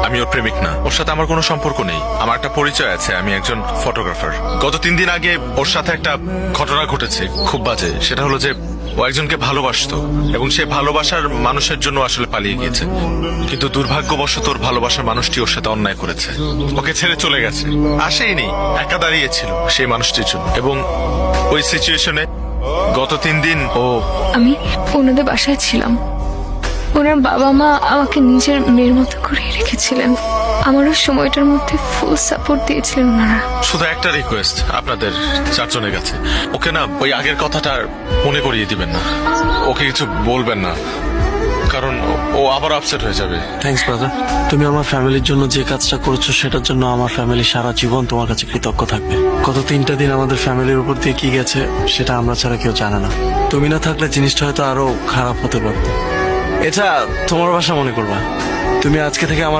আমি ওর প্রেমিক না, ওর সাথে আমার কোনো সম্পর্ক নেই। আমার একটা পরিচয় আছে, আমি একজন ফটোগ্রাফার। গত 3 দিন আগে ওর সাথে একটা ঘটনা ঘটেছে, খুব বাজে। সেটা হলো যে ও একজনকে ভালোবাসতো এবং সে ভালোবাসার মানুষের জন্য আসলে পালিয়ে গিয়েছে, কিন্তু দুর্ভাগ্যবশত ওর ভালোবাসার মানুষটি ওর সাথে অন্যায় করেছে, ওকে ছেড়ে চলে গেছে। আসেইনি, একা দাঁড়িয়েছিল সেই মানুষটির জন্য। এবং ওই সিচুয়েশনে গত 3 দিন আমি ওনাদের বাসায় ছিলাম। ওনার বাবা মা আমাকে নিজের মেয়ের মতো করে রেখেছিলেন। আমারও সময়টার মধ্যে ফুল সাপোর্ট দিয়েছিলেন ওনারা। শুধু একটা রিকোয়েস্ট আপনাদের 4 জনের কাছে, ওকে না ওই আগের কথাটা মনে করিয়ে দিবেন না, ওকে কিছু বলবেন না, কারণ ও আবার আপসেট হয়ে যাবে। থ্যাঙ্কস ব্রাদার, তুমি আমার ফ্যামিলির জন্য যে কাজটা করেছো সেটার জন্য আমার ফ্যামিলি সারা জীবন তোমার কাছে কৃতজ্ঞ থাকবে। গত 3টা দিন আমাদের ফ্যামিলির উপর দিয়ে কি গেছে সেটা আমরা ছাড়া কেউ জানে না। তুমি না থাকলে জিনিসটা হয়তো আরো খারাপ হতে পারত। এটা তোমার বাসা মনে করবা। তুমি আজকে থেকে আমার